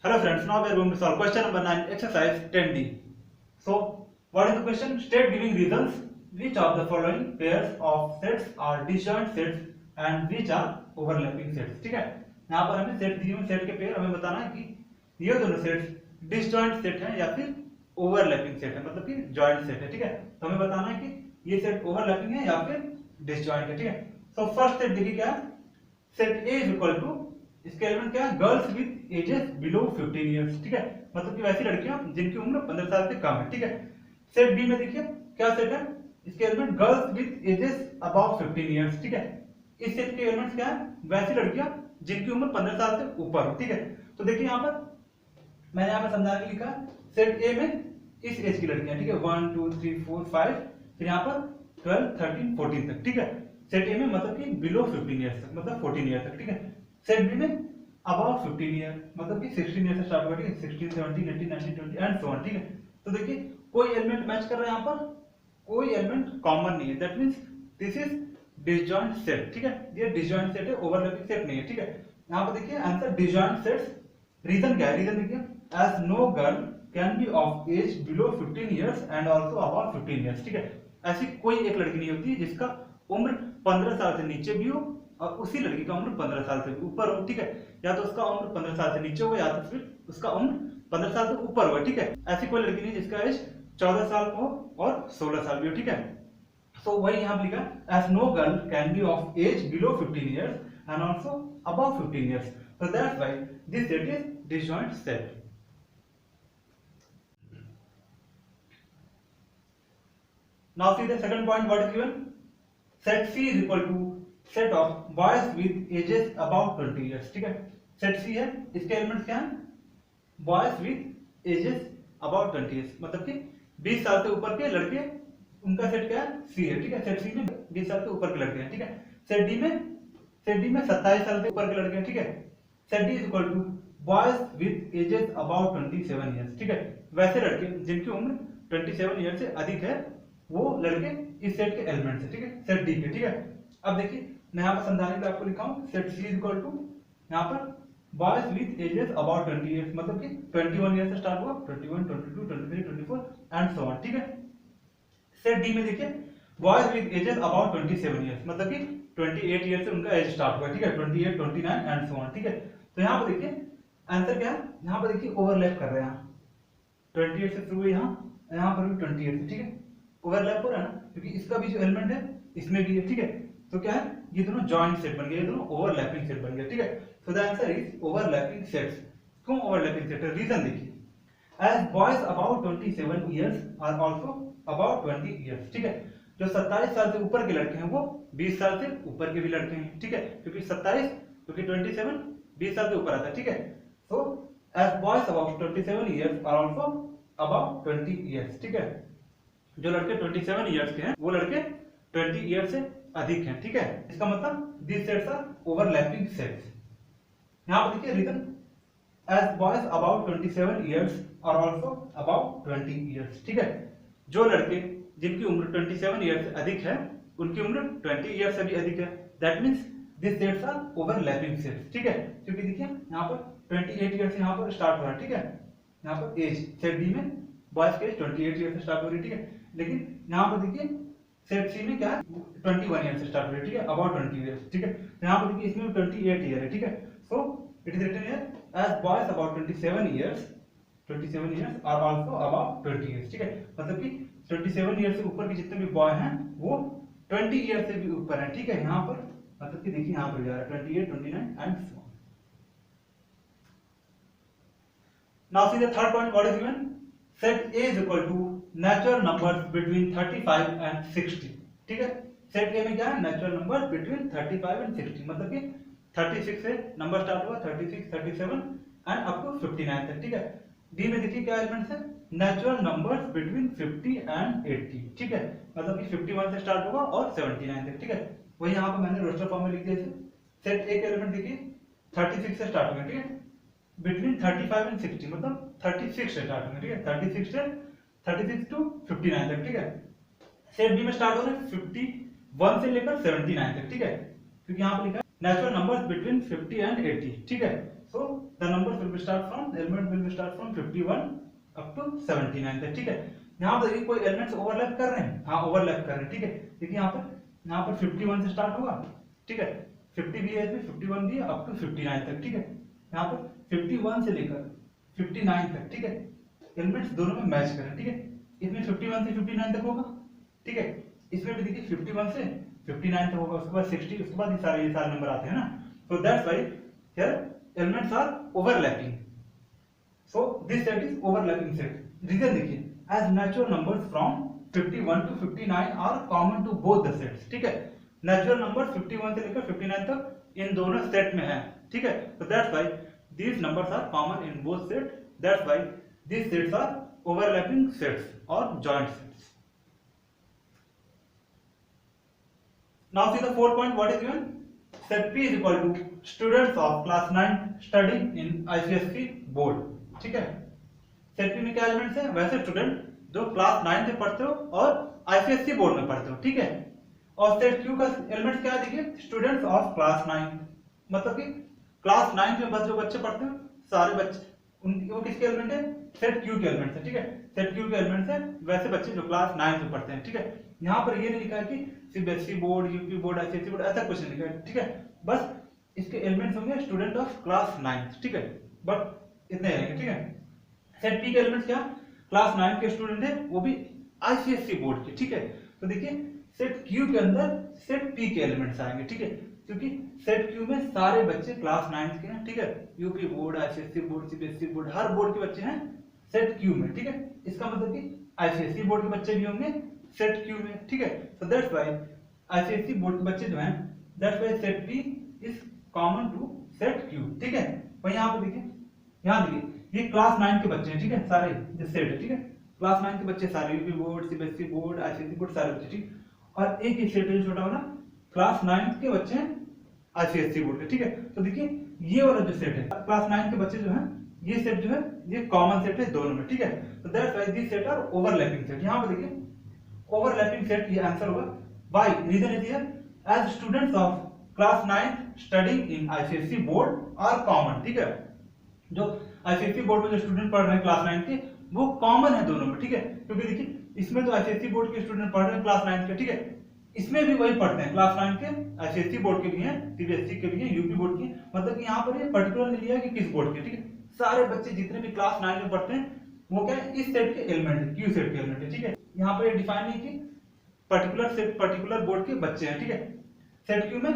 Hello friends, now we are going to solve question number 9, exercise 10D. So, what is the question? State giving reasons which of the following pairs of sets are disjoint sets and which are overlapping sets. ठीक है, यहाँ पर हमें set दिए हुए set के pair हमें बताना है कि ये दोनों सेट्स डिसजॉइंट सेट हैं या फिर ओवरलैपिंग सेट है, मतलब कि जॉइंट सेट है। ठीक है, तो हमें बताना है कि ये सेट ओवरलैपिंग है या फिर डिसजॉइंट है। ठीक है, तो फर्स्ट सेट देखिए क्या है, set A is equal to, इसके एलिमेंट क्या है, girls with ages below 15 years. ठीक है, मतलब कि वैसी लड़कियां जिनकी उम्र 15 साल से कम है। ठीक है, सेट बी में देखिए क्या सेट है, इसके element girls with ages about 15 years. ठीक है, इस सेट के एलिमेंट्स क्या है, वैसी लड़कियां जिनकी उम्र 15 साल से ऊपर हो। ठीक है, तो देखिए यहाँ पर मैंने यहाँ पर समझा के लिखा, सेट ए में इस एज की लड़कियां, ठीक है, 1 2 3 4 5, फिर यहाँ पर 12 13 14 तक। ठीक है, सेट ए में मतलब कि बिलो 15 इयर्स तक, मतलब 14 ईयर तक। ठीक है, सेट बी में अबाउट 15 ईयर, मतलब कि 16 ईयर से स्टार्ट होगा। ठीक है, 16 17 18 19 20 एंड सो ऑन। ठीक है, तो देखिए कोई एलिमेंट मैच कर रहा है, यहाँ पर कोई एलिमेंट कॉमन नहीं है, that means this is disjoint set. ठीक है, ये डिसजॉइंट सेट है, ओवरलैपिंग सेट नहीं है। ठीक है, यहाँ पर देखिए आंसर डिसजॉइंट सेट्स। रीजन क्या है, रीजन देखिए, as no girl can be of age below 15 years and also about 15 years. ठीक है, ऐसी कोई एक लड़की नहीं होती जिसका उम्र 15 साल से नीचे भी हो और उसी लड़की का उम्र 15 साल से ऊपर हो। ठीक है, या तो उसका उम्र 15 साल से नीचे हो या तो फिर उसका उम्र 15 साल से ऊपर हो। ठीक है, ऐसी कोई लड़की नहीं जिसका एज 14 साल हो और 16 साल भी हो। ठीक है, तो वही यहाँ पर लिखा, as no girl can be of age below 15 years and also above 15 years, so that's why this set is disjoint set. Now see the second point, what is given, set C is equal to set of boys with ages about 20 years. ठीक है, set C है, इसके elements क्या हैं, boys with ages about 20 years, मतलब कि 20 साल से ऊपर के लड़के, उनका सेट क्या है, C है। ठीक है, सेट C में 20 साल से ऊपर के लड़के हैं। ठीक है, सेट D में 27 साल से ऊपर के लड़के हैं। ठीक है, set D is equal to boys with ages about 27 years. ठीक है, वैसे लड़के जिनकी उम्र 27 ईयर से अधिक है, वो लड़के इस सेट के एलिमेंट्स है। ठीक है, सेट डी के। ठीक है, अब देखिए मैं यहाँ पर समझाने के लिए आपको लिखा हूँ, set C is equal to, यहाँ पर boys with ages about 20 years, मतलब कि 21 ईयर से स्टार्ट हुआ, 21 22 23 24 एंड सो ऑन। ठीक है, सेट डी में देखिए boys with ages about 27 years, मतलब कि 28 ईयर से उनका एज स्टार्ट हुआ। ठीक है, 28 29 एंड सो ऑन। ठीक है, तो यहाँ पर देखिए आंसर क्या है, यहाँ पर देखिए ओवरलैप कर रहे हैं, 28 से शुरू हुए, यहाँ पर भी 28 से। ठीक है, ओवरलैप हो रहा है ना, क्योंकि इसका भी जो एलिमेंट है इसमें भी है। ठीक है, तो क्या है, ये दोनों जॉइंट सेट बन गए, ये दोनों ओवरलैपिंग सेट बन गए। ठीक है, so the answer is overlapping sets. क्यों ओवरलैपिंग सेट है, रीजन देखिए, as boys about 27 years are also about 20 years. ठीक है, जो 27 साल से ऊपर के लड़के हैं वो 20 साल से ऊपर के भी लड़के हैं। ठीक है, क्योंकि 27 क्योंकि 27 20 साल से ऊपर आता है। ठीक है, so as boys about 27 years are also about 20 years. ठीक है, जो लड़के 27 years के हैं वो लड़के 20 years से अधिक हैं। ठीक है, इसका मतलब these sets are overlapping sets. यहाँ पर देखिए reason, as boys about 27 years are also about 20 years. ठीक है, जो लड़के जिनकी उम्र 27 years से अधिक है उनकी उम्र 20 years से भी अधिक है, that means these sets are overlapping sets. ठीक है, क्योंकि देखिए यहाँ पर 28 ईयर से यहाँ पर स्टार्ट हो रहा है। ठीक है, यहाँ पर एज सेट डी में बॉयज के एज 28 ईयर से स्टार्ट हो रही है। ठीक है, लेकिन यहाँ पर देखिए सेट सी में क्या है, 21 ईयर से स्टार्ट हो रही है। ठीक है, अबाउट 20 ईयर। ठीक है, यहाँ पर देखिए इसमें 28 ईयर है। ठीक है, so it is written here as boys about 27 years are also about 20 years. ठीक है, मतलब कि 27 ईयर से ऊपर के जितने भी बॉय हैं वो 20 ईयर से भी ऊपर हैं। ठीक है, यहाँ पर मतलब कि देखिए यहाँ पर जा रहा है 28 29 and so on. Now see the third point, what is given, set A is equal to natural numbers between 35 and 60. ठीक है, सेट A में क्या है, नेचुरल नंबर बिटवीन 35 एंड 60, मतलब कि 36 से नंबर स्टार्ट हुआ, 36 37 एंड अप टू 59 तक। ठीक है, डी में देखिए क्या एलिमेंट्स है, नेचुरल नंबर्स बिटवीन 50 एंड 80। ठीक है, मतलब कि 51 से स्टार्ट होगा और 79 तक। ठीक है, वही यहाँ पर मैंने रोस्टर फॉर्म में लिख दिया। सेट A के एलिमेंट देखिए 36 से स्टार्ट होंगे। ठीक है, बिटवीन 35 एंड 60, मतलब 36 से स्टार्ट होंगे। ठीक है, 36 टू 59 तक। ठीक है, सेट बी में स्टार्ट हो रहे हैं 51 से लेकर 79 तक। ठीक है, क्योंकि यहाँ पर लिखा है नेचुरल नंबर्स बिटवीन 50 एंड 80। ठीक है, so the number will be start from element will be start from 51 up to 79 तक, ठीक है। यहाँ पर देखिए कोई एलिमेंट्स ओवरलैप कर रहे हैं, हाँ ओवरलैप कर रहे हैं, ठीक है। देखिए यहाँ पर 51 से स्टार्ट होगा, ठीक है, 50 भी है इसमें, 51 भी है अप टू 59 तक, ठीक है। यहाँ पर 51 से लेकर 59 तक, ठीक है, एलिमेंट्स दोनों में मैच करें, ठीक है। इसमें 51 से 59 तक होगा, ठीक है। इसमें भी देखिए 51 से 59 तक होगा, उसके बाद 60, उसके बाद ये सारे नंबर आते हैं ना। So that's why here elements are overlapping, so this set is overlapping set. Reason देखिए, as natural numbers from 51 to 59 are common to both the sets, ठीक है। नेचुरल नंबर 51 से लेकर 59 तक इन दोनों सेट में है, ठीक है। So that's why these numbers are common in both sets, that's why these sets are overlapping sets or joint sets. Now see the fourth point, what is given? Set P is equal to students of class 9 studying in ICSE board, ठीक है। Set P में क्या elements है? वैसे student जो class 9 से पढ़ते हो और ICSE बोर्ड में पढ़ते हो, ठीक है। और सेट Q का एलिमेंट्स क्या है? देखिए स्टूडेंट्स ऑफ क्लास 9, मतलब कि क्लास 9 में जो बच्चे पढ़ते हैं सारे बच्चे उनकी वो किसके एलिमेंट है? सेट क्यू के एलिमेंट है, ठीक है। सेट क्यू के एलिमेंट है वैसे बच्चे जो क्लास 9 में पढ़ते हैं, ठीक है। यहाँ पर ये नहीं लिखा है कि CBSE board, UP board, ICSE board, ऐसा कुछ नहीं लिखा है, ठीक है। बस इसके एलिमेंट्स होंगे स्टूडेंट ऑफ क्लास 9, ठीक है, बट इतने रहेंगे, ठीक है। सेट पी के एलिमेंट्स क्या? क्लास 9 के स्टूडेंट है, वो भी आईसीएसई बोर्ड के, ठीक है। तो देखिए सेट क्यू के अंदर सेट पी के एलिमेंट्स आएंगे, ठीक है, क्योंकि सेट क्यू में सारे बच्चे क्लास 9 के हैं, ठीक है। UP board, ICSE board, CBSE board, हर बोर्ड के बच्चे हैं सेट क्यू में, ठीक है। इसका मतलब कि आईसीएसई बोर्ड के बच्चे भी होंगे सेट क्यू में, ठीक है। So that's why ICSE board के बच्चे जो हैं, that's why set P is common to set Q, ठीक है। वहीं यहाँ पे देखिए, यहाँ देखिए ये क्लास 9 के बच्चे हैं, ठीक है, सारे जो सेट है, ठीक है। क्लास 9 के बच्चे सारे, UP board, CBSE board, ICSE board, सारे बच्चे, ठीक। और एक ही सेट है छोटा वाला, क्लास 9 के बच्चे हैं आईसीएसई बोर्ड के, ठीक है। तो देखिए ये वाला जो सेट है क्लास 9 के बच्चे जो हैं, ये सेट जो है ये कॉमन सेट है दोनों में, ठीक है। तो that's why this set are overlapping set. यहाँ पे देखिए ओवरलैपिंग सेट, ये आंसर होगा। Why? Reason is here as students of class 9 studying in ICSE board are common, ठीक है। जो आईसीएसई बोर्ड में जो स्टूडेंट पढ़ रहे हैं क्लास 9 के, वो कॉमन है दोनों में, ठीक है। क्योंकि देखिए इसमें तो आईसीएसई बोर्ड के स्टूडेंट पढ़ रहे हैं क्लास 9 के, ठीक है। इसमें भी वही पढ़ते हैं क्लास 9 के, आईसीएसई बोर्ड के भी हैं, सीबीएसई के भी हैं, यूपी बोर्ड के, मतलब कि यहाँ पर ये पर्टिकुलर नहीं लिया कि किस बोर्ड के, ठीक है। सारे बच्चे जितने भी क्लास 9 में पढ़ते हैं वो क्या है? इस सेट के एलिमेंट है, क्यू सेट के एलिमेंट है, ठीक है। यहाँ पर ये डिफाइन नहीं कि पर्टिकुलर सेट पर्टिकुलर बोर्ड के बच्चे हैं, ठीक है। सेट क्यू में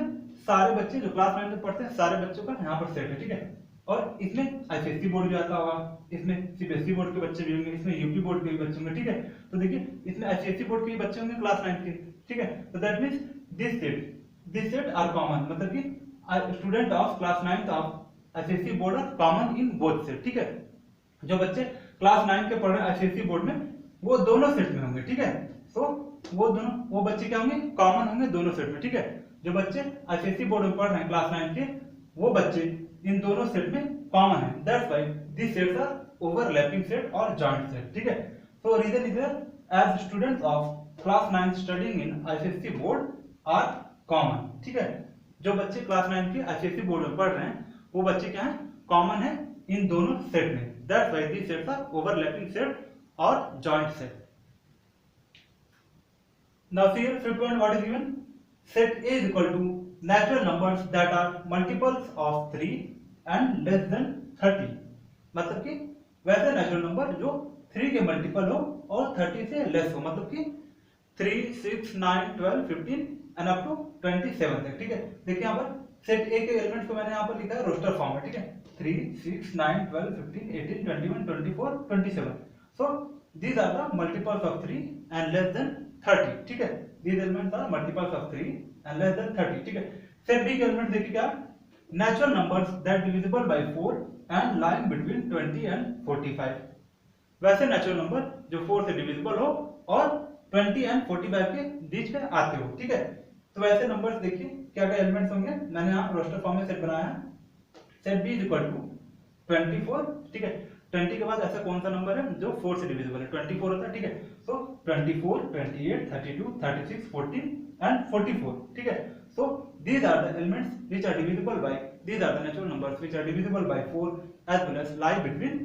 सारे बच्चे जो क्लास 9 में पढ़ते हैं सारे बच्चों का यहाँ पर सेट है, ठीक है। और इसमें आईसीएसई बोर्ड भी आता होगा, इसमें सीबीएसई बोर्ड के बच्चे भी होंगे, इसमें यूपी बोर्ड के भी बच्चे होंगे, ठीक है। तो देखिए इसमें आईसीएसई बोर्ड के भी बच्चे होंगे क्लास 9 के, ठीक है। तो that means this set are common, मतलब कि student of class 9 of ICSE board are common in both set, ठीक है। जो बच्चे क्लास 9 के पढ़ रहे हैं आईसीएसई बोर्ड में, वो दोनों सेट में होंगे, ठीक है। सो वो बच्चे क्या होंगे? कॉमन होंगे दोनों सेट में, ठीक है। जो बच्चे आईसीएसई बोर्ड में पढ़ रहे हैं क्लास 9 के, वो बच्चे इन दोनों सेट में कॉमन है। That's why this sets are overlapping set और जॉइंट सेट, ठीक है। So reason is here as students of class 9 studying in ICSE board are common, ठीक है। जो बच्चे क्लास 9 के आईसीएसई बोर्ड में पढ़ रहे हैं वो बच्चे क्या है? कॉमन है इन दोनों सेट में। That's why this sets are overlapping set और joint set. Now see here fifth point, what is given? Set A is equal to natural numbers that are multiples of 3 and less than 30, मतलब कि वैसे natural number जो 3 के multiple हो और 30 से less हो, मतलब कि 3, 6, 9, 12, 15 एंड अप टू 27 तक, ठीक है। देखिए यहाँ पर सेट ए के एलिमेंट्स को मैंने यहाँ पर लिखा है रोस्टर फॉर्म में, ठीक है। 3, 6, 9, 12, 15, 18, 21, 24, 27। सो these are the multiples of 3 and less than 30, ठीक है। These elements are multiples of 3 and less than 30, ठीक है। सेट बी के एलिमेंट देखिए क्या? Natural numbers that divisible by 4 and lying between 20 and 45, वैसे नेचुरल नंबर जो 4 से डिविजिबल हो और 20 एंड 45 के बीच में आते हो, ठीक है। तो वैसे नंबर्स देखिए क्या क्या एलिमेंट्स होंगे, मैंने यहाँ रोस्टर फॉर्म में सेट बनाया है। Set B is equal to 24, ठीक है। 20 के बाद ऐसा कौन सा नंबर है जो 4 से डिविजिबल है? 24 होता है, ठीक है। सो 24, 28, 32, 36, 14 एंड 44, ठीक है। सो these are the elements which are divisible by these are the natural numbers which are divisible by 4 as well as lie between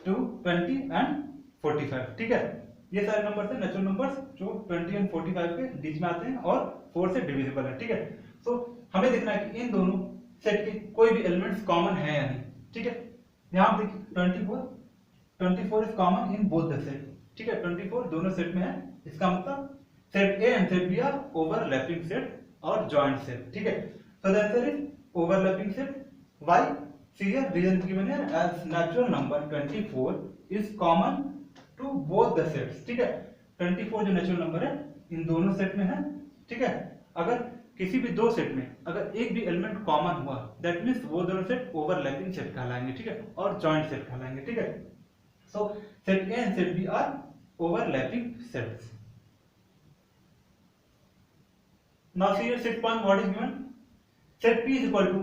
2, 20 and 45. ठीक है, ये सारे नंबर्स हैं नेचुरल नंबर्स जो 20 एंड 45 के बीच में आते हैं और 4 से डिविजिबल है। ठीक है, सो हमें देखना है कि इन दोनों सेट के कोई भी एलिमेंट्स कॉमन है या नहीं। ठीक है, यहाँ देखिए 24 is common in both the set. ठीक है, 24 दोनों सेट में है, इसका मतलब set A and set B are overlapping set और जॉइंट सेट। ठीक है, so the answer is overlapping set. Why? See here reason given here as natural number 24 is common to both the sets. ठीक है, 24 जो natural number है इन दोनों set में है। ठीक है, अगर किसी भी दो सेट में अगर एक भी एलिमेंट कॉमन हुआ दैट मींस वो दोनों सेट ओवरलैपिंग सेट कहलाएंगे। ठीक है, और जॉइंट सेट कहलाएंगे। ठीक है, so set A and set B are overlapping sets. Now see your 6 point what is given? Set P is equal to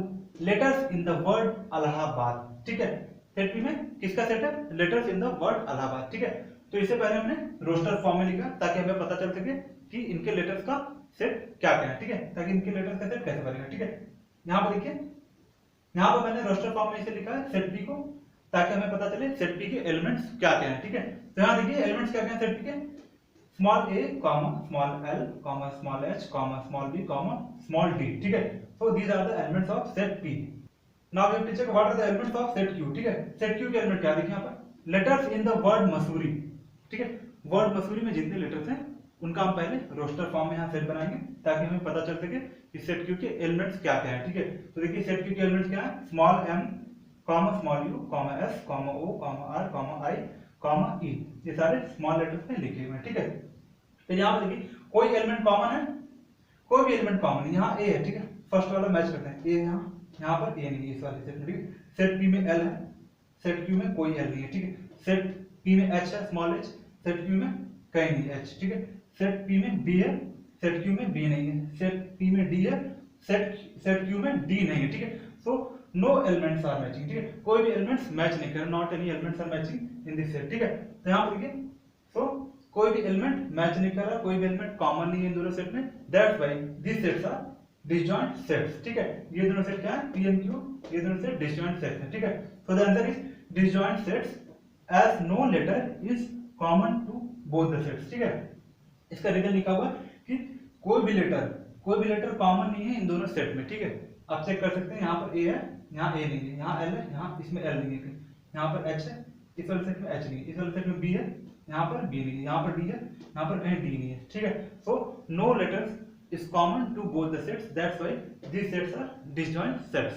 letters in the word Allahabad. ठीक है, set P में किसका सेट है? Letters in the word Allahabad. ठीक है, तो इससे पहले हमने रोस्टर फॉर्म में लिखा ताकि हमें पता चल सके कि इनके लेटर्स का सेट क्या क्या है। ठीक है, ताकि इनके लेटर्स का सेट कैसे बनेगा। ठीक है, यहाँ पर देखिए, यहाँ पर मैंने रोस्टर फॉर्म में इसे लिखा है सेट P को ताकि हमें पता चले सेट P के एलिमेंट्स क्या क्या है। ठीक है, तो यहाँ देखिए एलिमेंट्स क्या क्या है सेट P के, small a small l small h small b small d। ठीक है, so these are the elements of set P। Now we have to check what are the elements of set Q। ठीक है, set Q के element क्या देखिए यहाँ पर, letters in the word Mussoorie. ठीक है, वर्ड मसूरी में जितने लेटर्स हैं उनका हम पहले रोस्टर फॉर्म में यहाँ सेट बनाएंगे ताकि हमें पता चल सके कि सेट Q के एलिमेंट्स क्या क्या है। ठीक है, तो देखिए सेट Q के एलिमेंट्स क्या है, small m small u s o r i e, ये सारे स्मॉल लेटर्स में लिखे हुए हैं। ठीक है, तो यहाँ पर देखिए कोई एलिमेंट कॉमन है, कोई भी एलिमेंट कॉमन है। यहाँ ए है। ठीक है, फर्स्ट वाला मैच करते हैं, ए यहाँ पर ए नहीं है इस वाले सेट में। ठीक है, सेट P में L है, सेट Q में कोई L नहीं है। ठीक है, सेट P में H है स्मॉल h, सेट Q में कहीं नहीं H। ठीक है, सेट P में B है, सेट Q में B नहीं है, सेट P में D है, सेट Q में D नहीं है। ठीक है, so no elements are matching. ठीक है, कोई भी एलिमेंट्स मैच नहीं कर रहा, not any elements are matching in this set. ठीक है, तो यहाँ पर देखिए सो कोई भी एलिमेंट मैच नहीं कर रहा, कोई भी एलिमेंट कॉमन नहीं है इन दोनों सेट में, that's why this sets are disjoint sets. ठीक है, ये दोनों सेट क्या है, P and Q, ये दोनों सेट डिसजॉइंट सेट्स हैं। ठीक है, so the answer is disjoint sets as no letter is common to both the sets. ठीक है, इसका रीजन लिखा हुआ कि कोई भी लेटर कॉमन नहीं है इन दोनों सेट में। ठीक है, आप चेक कर सकते हैं, यहाँ पर A है, यहाँ A नहीं है, यहाँ L है, यहाँ इसमें L नहीं है, यहाँ पर H है, इस वाले सेट में H नहीं है, इस वाले सेट में B है, यहाँ पर B नहीं है, यहाँ पर D है, यहाँ पर कहीं D नहीं है। ठीक है, so no letters is common to both the sets, that's why these sets are disjoint sets।